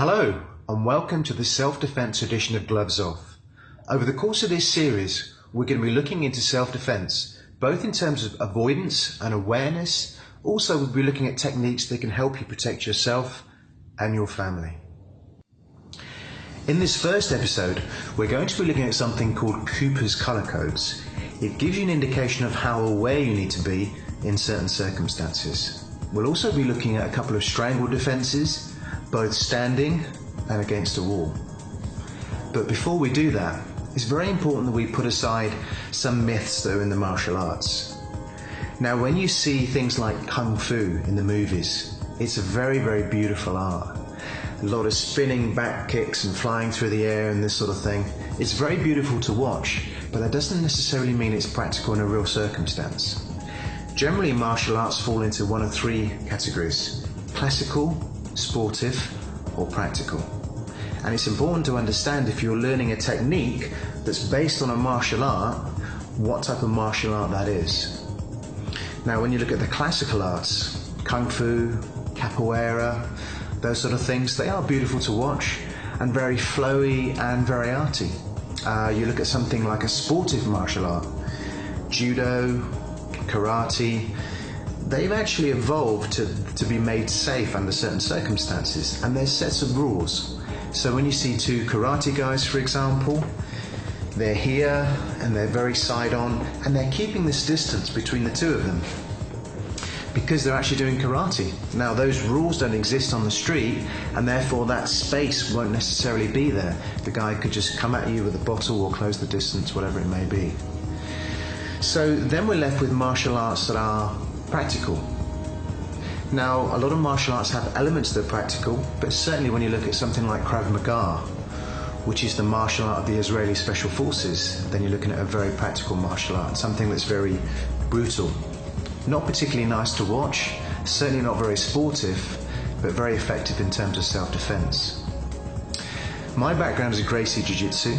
Hello and welcome to the self-defense edition of Gloves Off. Over the course of this series, we're going to be looking into self-defense, both in terms of avoidance and awareness. Also, we'll be looking at techniques that can help you protect yourself and your family. In this first episode, we're going to be looking at something called Cooper's color codes. It gives you an indication of how aware you need to be in certain circumstances. We'll also be looking at a couple of strangle defenses, both standing and against a wall. But before we do that, it's very important that we put aside some myths that are in the martial arts. Now, when you see things like Kung Fu in the movies, it's a very, very beautiful art. A lot of spinning back kicks and flying through the air and this sort of thing. It's very beautiful to watch, but that doesn't necessarily mean it's practical in a real circumstance. Generally, martial arts fall into one of three categories: classical, sportive, or practical. And it's important to understand, if you're learning a technique that's based on a martial art, what type of martial art that is. Now, when you look at the classical arts, Kung Fu, Capoeira, those sort of things, they are beautiful to watch and very flowy and very arty. You look at something like a sportive martial art, Judo, Karate, they've actually evolved to be made safe under certain circumstances, and there's sets of rules. So when you see two karate guys, for example, they're here and they're very side on, and they're keeping this distance between the two of them because they're actually doing karate. Now, those rules don't exist on the street, and therefore that space won't necessarily be there. The guy could just come at you with a bottle or close the distance, whatever it may be. So then we're left with martial arts that are practical. Now, a lot of martial arts have elements that are practical, but certainly when you look at something like Krav Maga, which is the martial art of the Israeli Special Forces, then you're looking at a very practical martial art, something that's very brutal. Not particularly nice to watch, certainly not very sportive, but very effective in terms of self-defense. My background is Gracie Jiu-jitsu,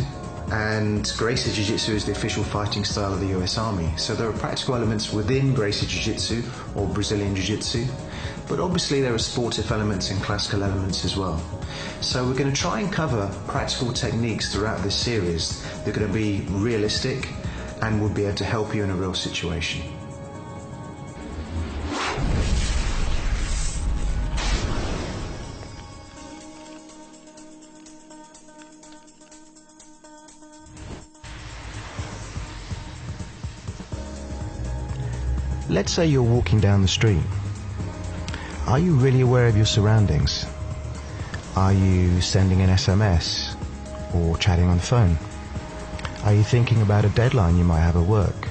and Gracie Jiu-jitsu is the official fighting style of the US Army. So there are practical elements within Gracie Jiu-jitsu or Brazilian Jiu-jitsu, but obviously there are sportive elements and classical elements as well. So we're going to try and cover practical techniques throughout this series. They're going to be realistic and will be able to help you in a real situation. Let's say you're walking down the street. Are you really aware of your surroundings? Are you sending an SMS or chatting on the phone? Are you thinking about a deadline you might have at work?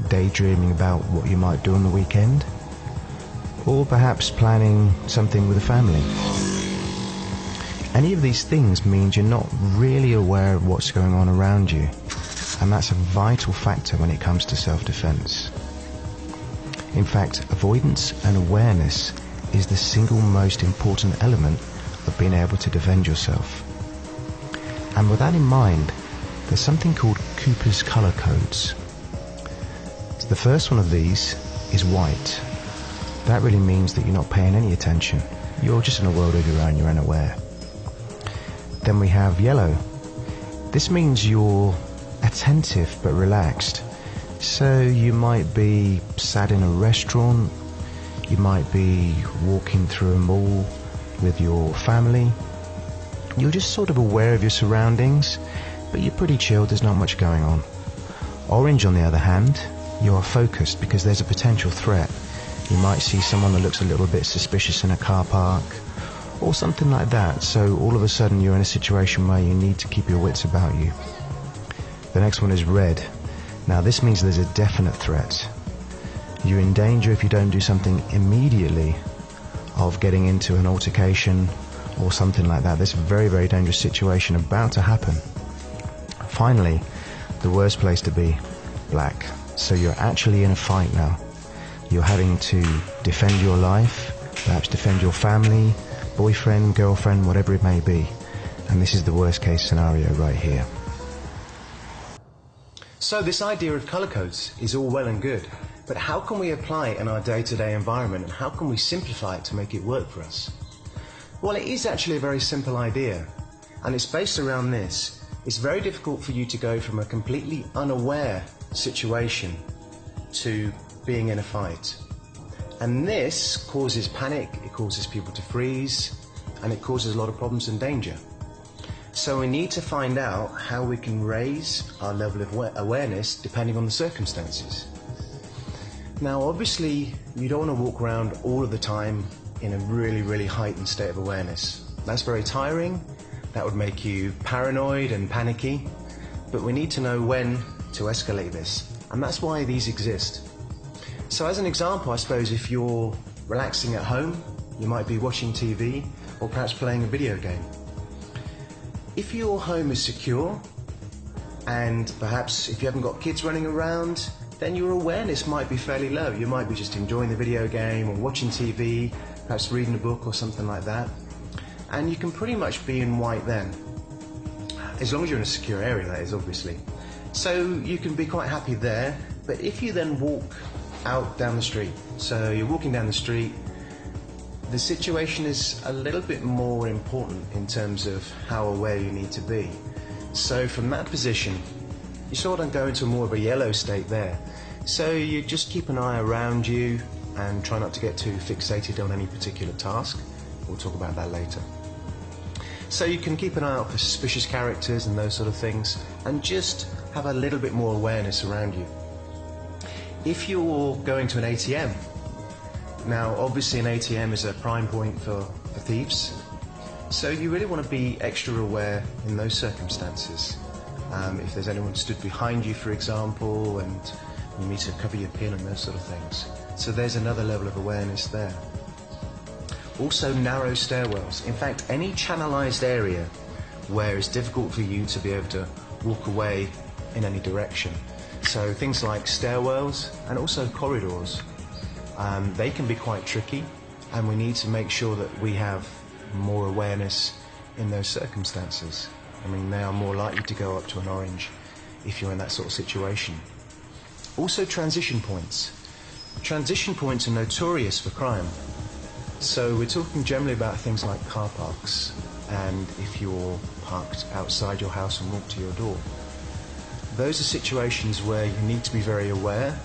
Daydreaming about what you might do on the weekend? Or perhaps planning something with a family? Any of these things means you're not really aware of what's going on around you, and that's a vital factor when it comes to self-defense. In fact, avoidance and awareness is the single most important element of being able to defend yourself. And with that in mind, there's something called Cooper's color codes. So the first one of these is white. That really means that you're not paying any attention. You're just in a world of your own, you're unaware. Then we have yellow. This means you're attentive but relaxed. So you might be sat in a restaurant, you might be walking through a mall with your family. You're just sort of aware of your surroundings, but you're pretty chilled, there's not much going on. Orange, on the other hand, you are focused because there's a potential threat. You might see someone that looks a little bit suspicious in a car park or something like that, so all of a sudden you're in a situation where you need to keep your wits about you. The next one is red. Now, this means there's a definite threat. You're in danger if you don't do something immediately of getting into an altercation or something like that. There's a very, very dangerous situation about to happen. Finally, the worst place to be, black. So you're actually in a fight now. You're having to defend your life, perhaps defend your family, boyfriend, girlfriend, whatever it may be. And this is the worst case scenario right here. So this idea of color codes is all well and good, but how can we apply it in our day-to-day environment, and how can we simplify it to make it work for us? Well, it is actually a very simple idea, and it's based around this. It's very difficult for you to go from a completely unaware situation to being in a fight. And this causes panic, it causes people to freeze, and it causes a lot of problems and danger. So we need to find out how we can raise our level of awareness depending on the circumstances. Now obviously you don't want to walk around all of the time in a really heightened state of awareness. That's very tiring, that would make you paranoid and panicky, but we need to know when to escalate this, and that's why these exist. So as an example, I suppose if you're relaxing at home, you might be watching TV or perhaps playing a video game. If your home is secure, and perhaps if you haven't got kids running around, then your awareness might be fairly low. You might be just enjoying the video game or watching TV, perhaps reading a book or something like that. And you can pretty much be in white then, as long as you're in a secure area, that is, obviously. So you can be quite happy there, but if you then walk out down the street, so you're walking down the street, the situation is a little bit more important in terms of how aware you need to be. So from that position, you sort of go into more of a yellow state there. So you just keep an eye around you and try not to get too fixated on any particular task. We'll talk about that later. So you can keep an eye out for suspicious characters and those sort of things, and just have a little bit more awareness around you. If you're going to an ATM, now obviously an ATM is a prime point for thieves, so you really want to be extra aware in those circumstances. If there's anyone stood behind you, for example, and you need to cover your pin and those sort of things. So there's another level of awareness there. Also narrow stairwells. In fact, any channelized area where it's difficult for you to be able to walk away in any direction. So things like stairwells and also corridors. They can be quite tricky, and we need to make sure that we have more awareness in those circumstances. I mean, they are more likely to go up to an orange if you're in that sort of situation. Also transition points. Transition points are notorious for crime. So we're talking generally about things like car parks, and if you're parked outside your house and walk to your door. Those are situations where you need to be very aware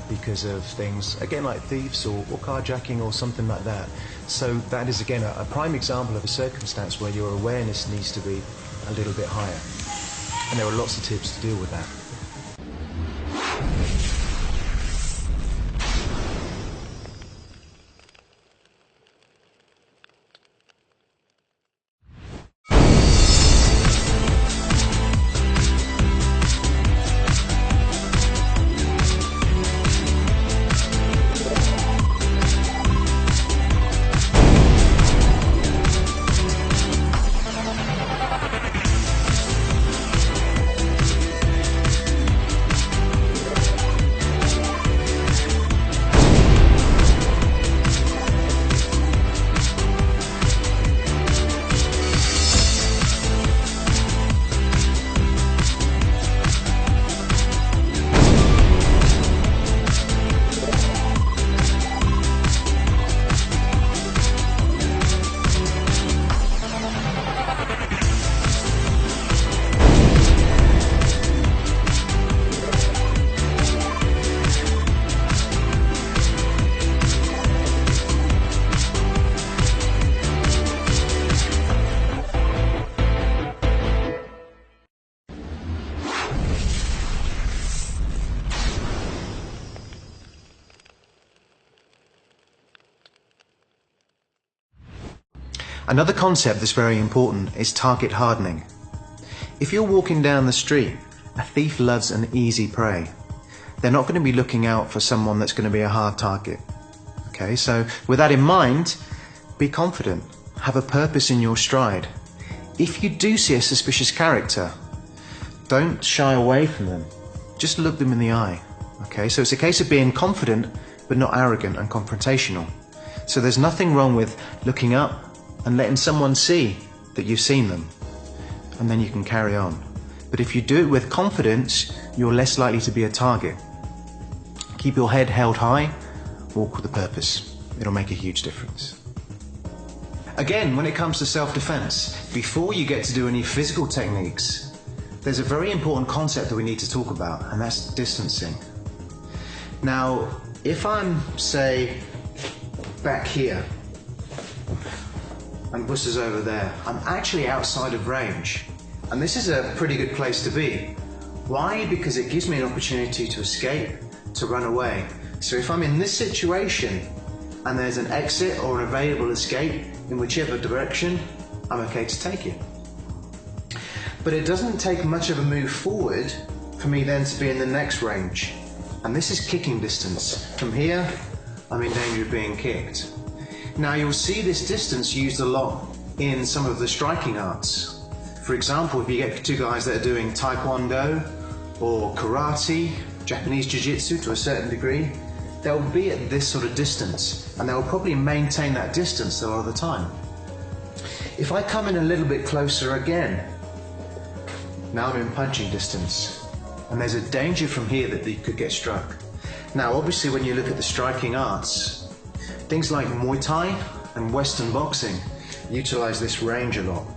because of things, again, like thieves or carjacking or something like that. So that is, again, a prime example of a circumstance where your awareness needs to be a little bit higher. And there are lots of tips to deal with that. Another concept that's very important is target hardening. If you're walking down the street, a thief loves an easy prey. They're not going to be looking out for someone that's going to be a hard target. Okay, so with that in mind, be confident, have a purpose in your stride. If you do see a suspicious character, don't shy away from them, just look them in the eye. Okay, so it's a case of being confident but not arrogant and confrontational. So there's nothing wrong with looking up and letting someone see that you've seen them, and then you can carry on. But if you do it with confidence, you're less likely to be a target. Keep your head held high, walk with a purpose. It'll make a huge difference. Again, when it comes to self-defense, before you get to do any physical techniques, there's a very important concept that we need to talk about, and that's distancing. Now, if I'm, say, back here, and Buss is over there, I'm actually outside of range. And this is a pretty good place to be. Why? Because it gives me an opportunity to escape, to run away. So if I'm in this situation, and there's an exit or an available escape in whichever direction, I'm okay to take it. But it doesn't take much of a move forward for me then to be in the next range. And this is kicking distance. From here, I'm in danger of being kicked. Now you'll see this distance used a lot in some of the striking arts. For example, if you get two guys that are doing Taekwondo or Karate, Japanese Jiu-jitsu to a certain degree, they'll be at this sort of distance, and they'll probably maintain that distance a lot of the time. If I come in a little bit closer again, now I'm in punching distance, and there's a danger from here that they could get struck. Now obviously when you look at the striking arts, things like Muay Thai and Western boxing utilize this range a lot.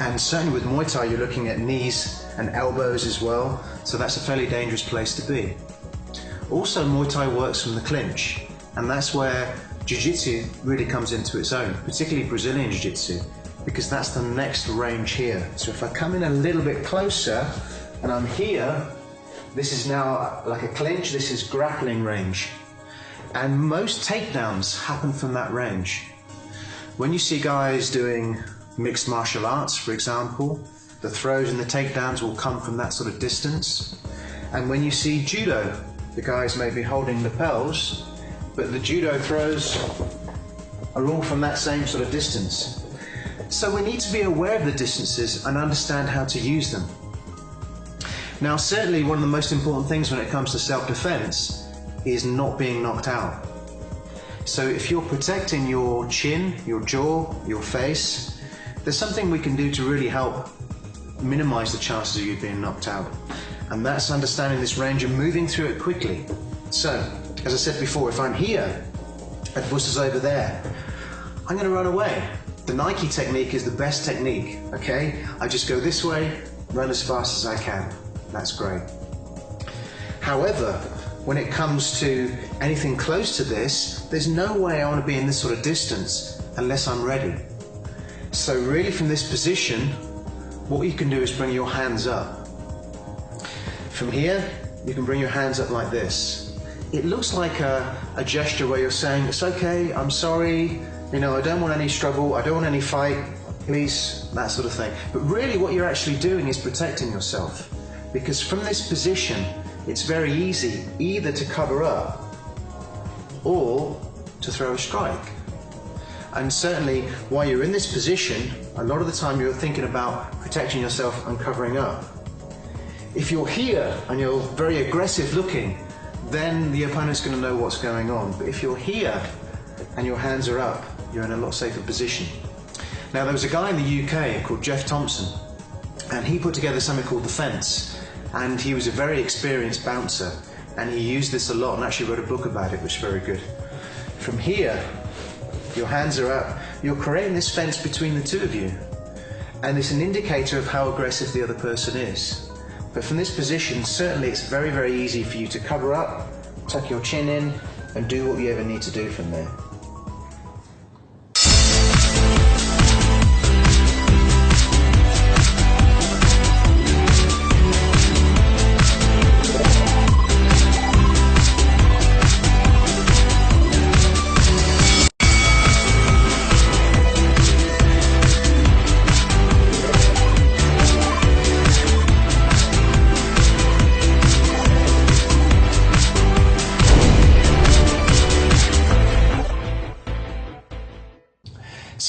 And certainly with Muay Thai you're looking at knees and elbows as well, so that's a fairly dangerous place to be. Also Muay Thai works from the clinch, and that's where Jiu-jitsu really comes into its own, particularly Brazilian Jiu-jitsu, because that's the next range here. So if I come in a little bit closer and I'm here, this is now like a clinch, this is grappling range. And most takedowns happen from that range. When you see guys doing mixed martial arts, for example, the throws and the takedowns will come from that sort of distance. And when you see judo, the guys may be holding lapels, but the judo throws are all from that same sort of distance. So we need to be aware of the distances and understand how to use them. Now certainly one of the most important things when it comes to self-defense is not being knocked out. So if you're protecting your chin, your jaw, your face, there's something we can do to really help minimize the chances of you being knocked out. And that's understanding this range and moving through it quickly. So, as I said before, if I'm here and Buss is over there, I'm going to run away. The Nike technique is the best technique, okay? I just go this way, run as fast as I can. That's great. However, when it comes to anything close to this, there's no way I want to be in this sort of distance unless I'm ready. So really from this position, what you can do is bring your hands up. From here, you can bring your hands up like this. It looks like a gesture where you're saying, it's okay, I'm sorry, you know, I don't want any struggle, I don't want any fight, please, that sort of thing. But really what you're actually doing is protecting yourself. Because from this position, it's very easy either to cover up or to throw a strike. And certainly while you're in this position, a lot of the time you're thinking about protecting yourself and covering up. If you're here and you're very aggressive looking, then the opponent's going to know what's going on. But if you're here and your hands are up, you're in a lot safer position. Now there was a guy in the UK called Jeff Thompson, and he put together something called the fence. And he was a very experienced bouncer, and he used this a lot and actually wrote a book about it, which is very good. From here, your hands are up, you're creating this fence between the two of you, and it's an indicator of how aggressive the other person is. But from this position, certainly it's very, very easy for you to cover up, tuck your chin in, and do what you ever need to do from there.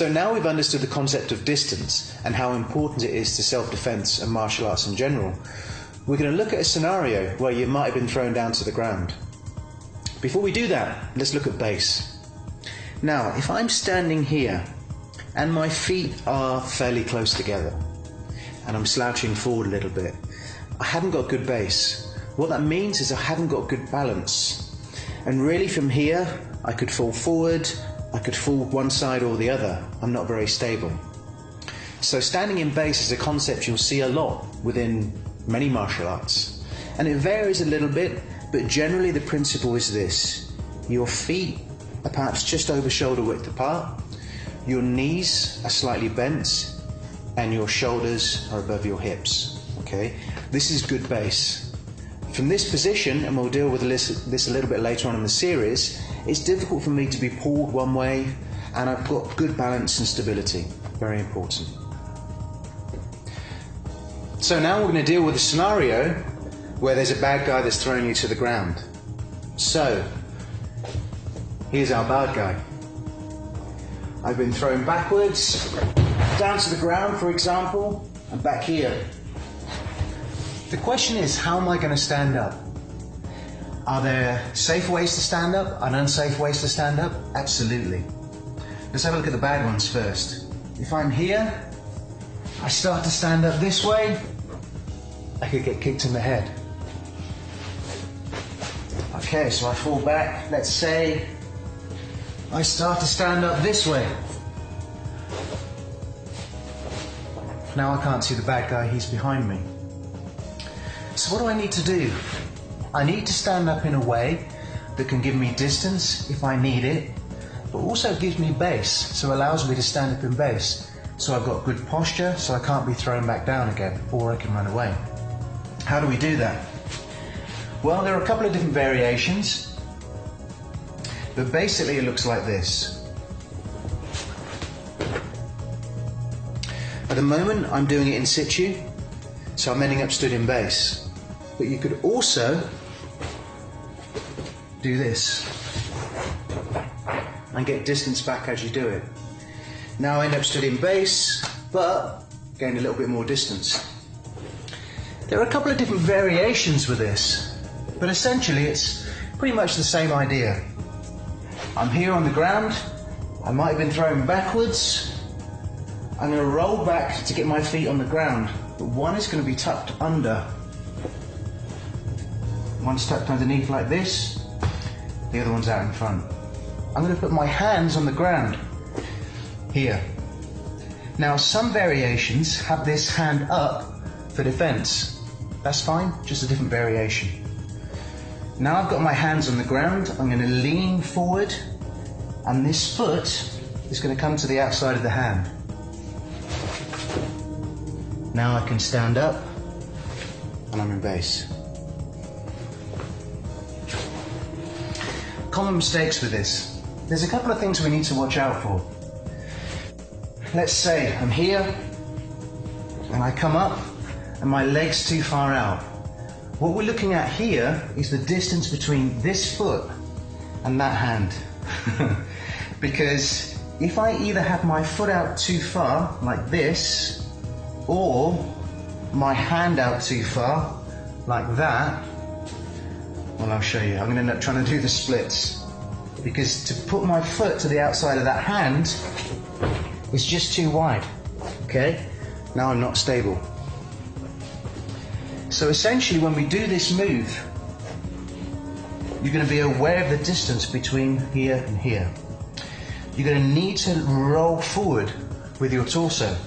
So now we've understood the concept of distance and how important it is to self-defense and martial arts in general. We're going to look at a scenario where you might have been thrown down to the ground. Before we do that, let's look at base. Now, if I'm standing here and my feet are fairly close together and I'm slouching forward a little bit, I haven't got good base. What that means is I haven't got good balance. And really from here, I could fall forward I could fall one side or the other. I'm not very stable. So standing in base is a concept you'll see a lot within many martial arts. And it varies a little bit, but generally the principle is this. Your feet are perhaps just over shoulder width apart, your knees are slightly bent, and your shoulders are above your hips. Okay? This is good base. From this position, and we'll deal with this a little bit later on in the series, it's difficult for me to be pulled one way, and I've got good balance and stability. Very important. So now we're going to deal with a scenario where there's a bad guy that's throwing you to the ground. So, here's our bad guy. I've been thrown backwards, down to the ground for example, and back here. The question is, how am I going to stand up? Are there safe ways to stand up and unsafe ways to stand up? Absolutely. Let's have a look at the bad ones first. If I'm here, I start to stand up this way, I could get kicked in the head. Okay, so I fall back. Let's say I start to stand up this way. Now I can't see the bad guy, he's behind me. So what do I need to do? I need to stand up in a way that can give me distance if I need it, but also gives me base, so allows me to stand up in base. So I've got good posture, so I can't be thrown back down again, or I can run away. How do we do that? Well, there are a couple of different variations, but basically it looks like this. At the moment I'm doing it in situ, so I'm ending up stood in base. But you could also do this and get distance back as you do it. Now I end up stood in base, but gain a little bit more distance. There are a couple of different variations with this, but essentially it's pretty much the same idea. I'm here on the ground, I might have been thrown backwards, I'm going to roll back to get my feet on the ground, but one is going to be tucked under. One's tucked underneath like this, the other one's out in front. I'm going to put my hands on the ground, here. Now some variations have this hand up for defense. That's fine, just a different variation. Now I've got my hands on the ground, I'm going to lean forward, and this foot is going to come to the outside of the hand. Now I can stand up, and I'm in base. Common mistakes with this. There's a couple of things we need to watch out for. Let's say I'm here, and I come up, and my leg's too far out. What we're looking at here is the distance between this foot and that hand. Because if I either have my foot out too far, like this, or my hand out too far, like that, well, I'll show you. I'm going to end up trying to do the splits. Because to put my foot to the outside of that hand is just too wide. Okay? Now I'm not stable. So essentially when we do this move, you're going to be aware of the distance between here and here. You're going to need to roll forward with your torso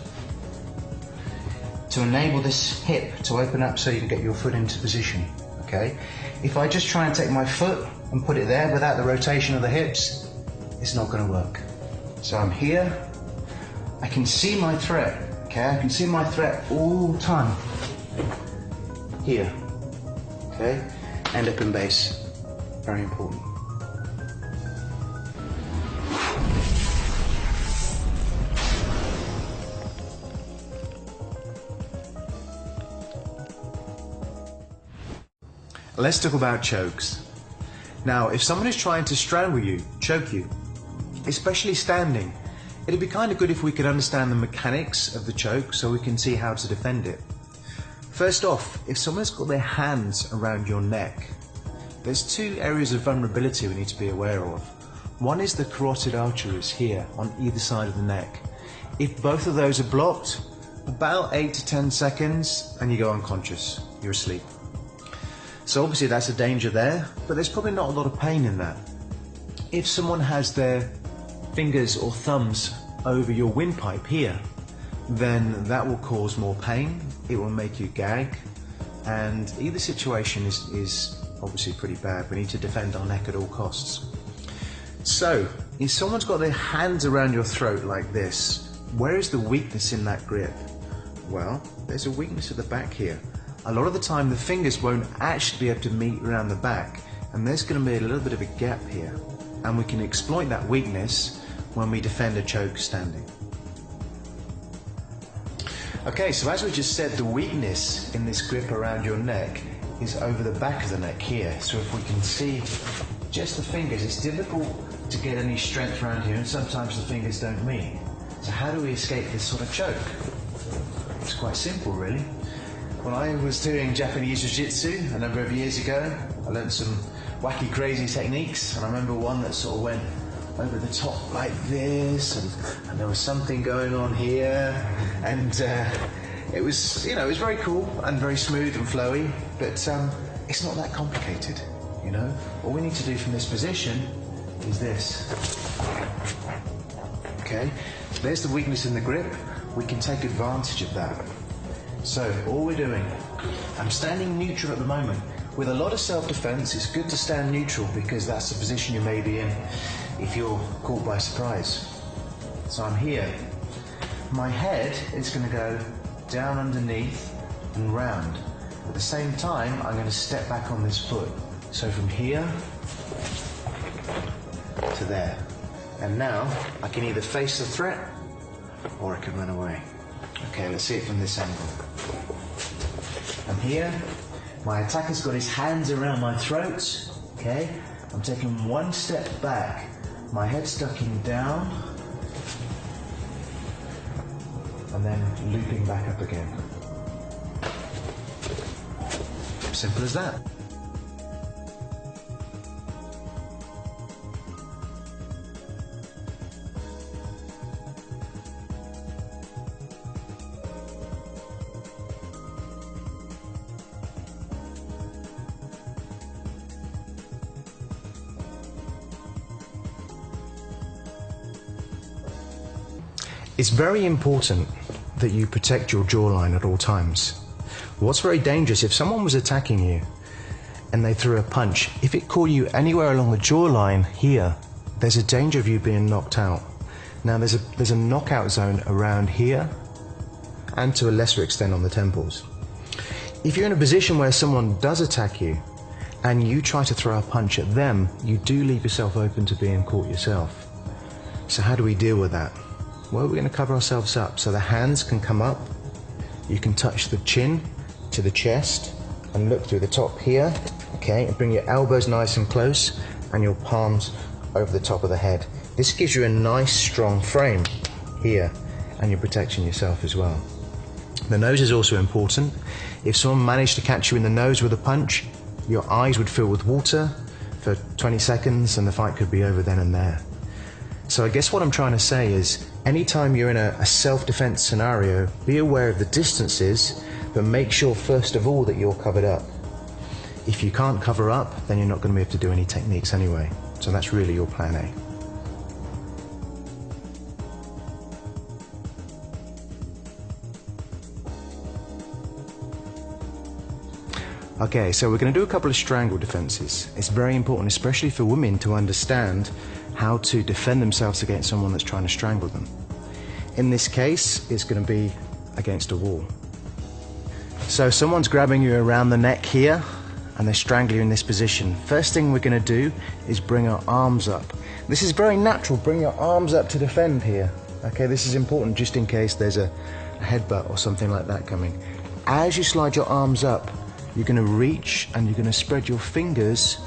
to enable this hip to open up so you can get your foot into position. Okay? If I just try and take my foot and put it there without the rotation of the hips, it's not going to work. So I'm here, I can see my threat. Okay? I can see my threat all the time. Here, okay, end up in base, very important. Let's talk about chokes. Now, if someone is trying to strangle you, choke you, especially standing, it'd be kind of good if we could understand the mechanics of the choke so we can see how to defend it. First off, if someone's got their hands around your neck, there's two areas of vulnerability we need to be aware of. One is the carotid arteries here on either side of the neck. If both of those are blocked, about 8 to 10 seconds and you go unconscious, you're asleep. So obviously that's a danger there, but there's probably not a lot of pain in that. If someone has their fingers or thumbs over your windpipe here, then that will cause more pain, it will make you gag, and either situation is obviously pretty bad. We need to defend our neck at all costs. So, if someone's got their hands around your throat like this, where is the weakness in that grip? Well, there's a weakness at the back here. A lot of the time the fingers won't actually be able to meet around the back, and there's going to be a little bit of a gap here, and we can exploit that weakness when we defend a choke standing. Okay, so as we just said, the weakness in this grip around your neck is over the back of the neck here. So if we can see just the fingers, it's difficult to get any strength around here, and sometimes the fingers don't meet. So how do we escape this sort of choke? It's quite simple, really. When I was doing Japanese Jiu-jitsu a number of years ago, I learned some wacky, crazy techniques, and I remember one that sort of went over the top like this, and there was something going on here, and it was, it was very cool and very smooth and flowy, but it's not that complicated, All we need to do from this position is this. Okay, there's the weakness in the grip. We can take advantage of that. So all we're doing, I'm standing neutral at the moment. With a lot of self-defense, it's good to stand neutral because that's the position you may be in if you're caught by surprise. So I'm here. My head is going to go down underneath and round. At the same time, I'm going to step back on this foot. So from here to there. And now I can either face the threat or I can run away. Okay, let's see it from this angle. I'm here. My attacker's got his hands around my throat. Okay, I'm taking one step back. My head's ducking down and then looping back up again. Simple as that. It's very important that you protect your jawline at all times. What's very dangerous, if someone was attacking you and they threw a punch, if it caught you anywhere along the jawline here, there's a danger of you being knocked out. Now there's a knockout zone around here and to a lesser extent on the temples. If you're in a position where someone does attack you and you try to throw a punch at them, you do leave yourself open to being caught yourself. So how do we deal with that? Well, we're going to cover ourselves up so the hands can come up. You can touch the chin to the chest and look through the top here, okay, and bring your elbows nice and close and your palms over the top of the head. This gives you a nice strong frame here, and you're protecting yourself as well. The nose is also important. If someone managed to catch you in the nose with a punch, your eyes would fill with water for 20 seconds and the fight could be over then and there. So I guess what I'm trying to say is, anytime you're in a self-defense scenario, be aware of the distances, but make sure first of all that you're covered up. If you can't cover up, then you're not going to be able to do any techniques anyway. So that's really your plan A. Okay, so we're going to do a couple of strangle defenses. It's very important, especially for women, to understand how to defend themselves against someone that's trying to strangle them. In this case, it's going to be against a wall. So someone's grabbing you around the neck here and they strangle you in this position. First thing we're going to do is bring our arms up. This is very natural, bring your arms up to defend here. Okay, this is important just in case there's a headbutt or something like that coming. As you slide your arms up, you're going to reach and you're going to spread your fingers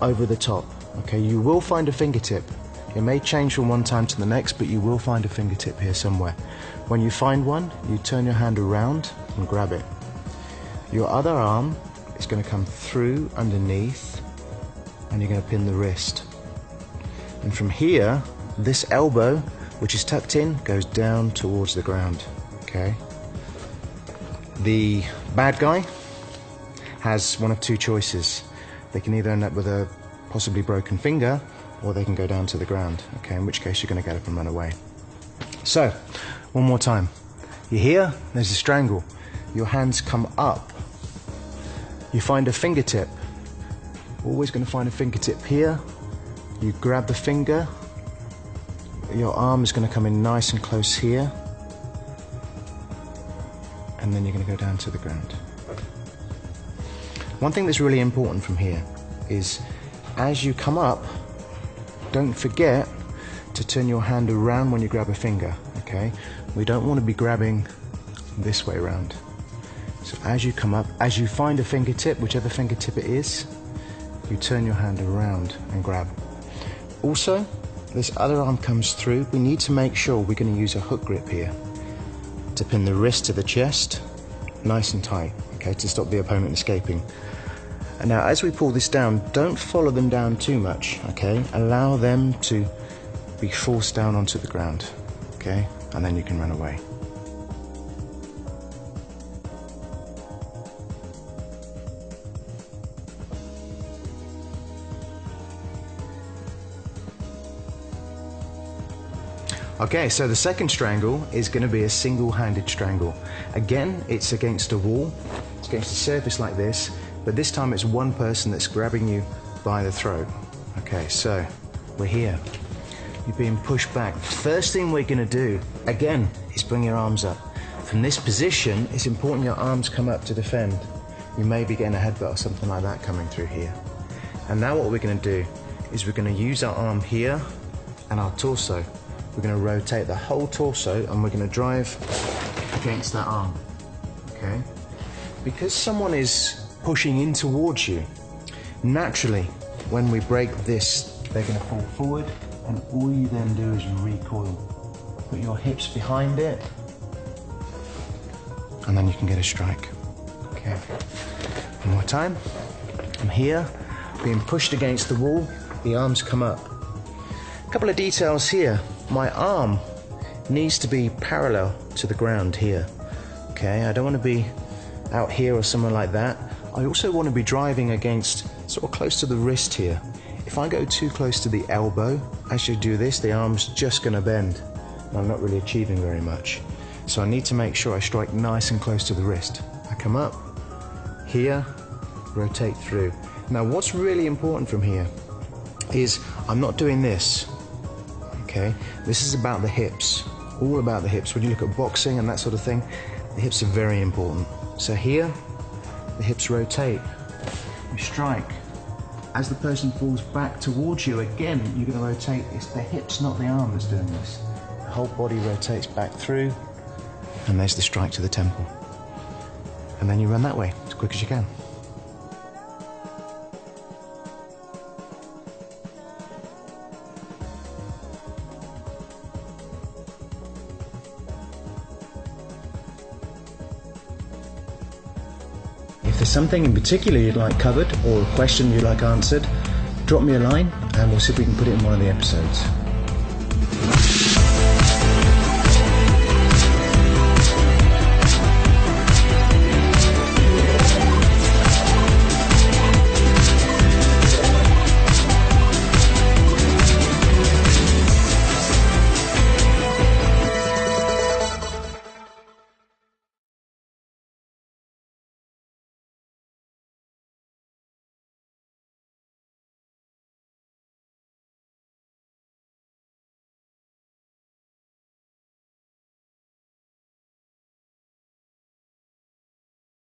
over the top. Okay, you will find a fingertip. It may change from one time to the next, but you will find a fingertip here somewhere. When you find one, you turn your hand around and grab it. Your other arm is going to come through underneath and you're going to pin the wrist. And from here, this elbow, which is tucked in, goes down towards the ground. Okay. The bad guy has one of two choices. They can either end up with a possibly broken finger, or they can go down to the ground, okay, in which case you're going to get up and run away. So, one more time. You're here, there's a strangle. Your hands come up. You find a fingertip. Always going to find a fingertip here. You grab the finger. Your arm is going to come in nice and close here. And then you're going to go down to the ground. One thing that's really important from here is as you come up, don't forget to turn your hand around when you grab a finger, okay? We don't want to be grabbing this way around. So as you come up, as you find a fingertip, whichever fingertip it is, you turn your hand around and grab. Also, this other arm comes through. We need to make sure we're going to use a hook grip here to pin the wrist to the chest, nice and tight, okay, to stop the opponent escaping. And now as we pull this down, don't follow them down too much, okay? Allow them to be forced down onto the ground, okay? And then you can run away. Okay, so the second strangle is going to be a single-handed strangle. Again, it's against a wall, it's against a surface like this, but this time it's one person that's grabbing you by the throat. Okay, so we're here. You're being pushed back. First thing we're going to do, again, is bring your arms up. From this position, it's important your arms come up to defend. You may be getting a headbutt or something like that coming through here. And now what we're going to do is we're going to use our arm here and our torso. We're going to rotate the whole torso and we're going to drive against that arm, okay? Because someone is pushing in towards you, naturally, when we break this, they're going to fall forward, and all you then do is recoil. Put your hips behind it, and then you can get a strike, okay? One more time. I'm here, being pushed against the wall, the arms come up. A couple of details here. My arm needs to be parallel to the ground here, okay? I don't want to be out here or somewhere like that. I also want to be driving against sort of close to the wrist here. If I go too close to the elbow, as you do this, the arm's just going to bend. And I'm not really achieving very much. So I need to make sure I strike nice and close to the wrist. I come up, here, rotate through. Now what's really important from here is I'm not doing this. Okay, this is about the hips, all about the hips. When you look at boxing and that sort of thing, the hips are very important. So here, the hips rotate, you strike. As the person falls back towards you, again, you're going to rotate. It's the hips, not the arm that's doing this. The whole body rotates back through, and there's the strike to the temple. And then you run that way, as quick as you can. If there's something in particular you'd like covered or a question you'd like answered, drop me a line and we'll see if we can put it in one of the episodes.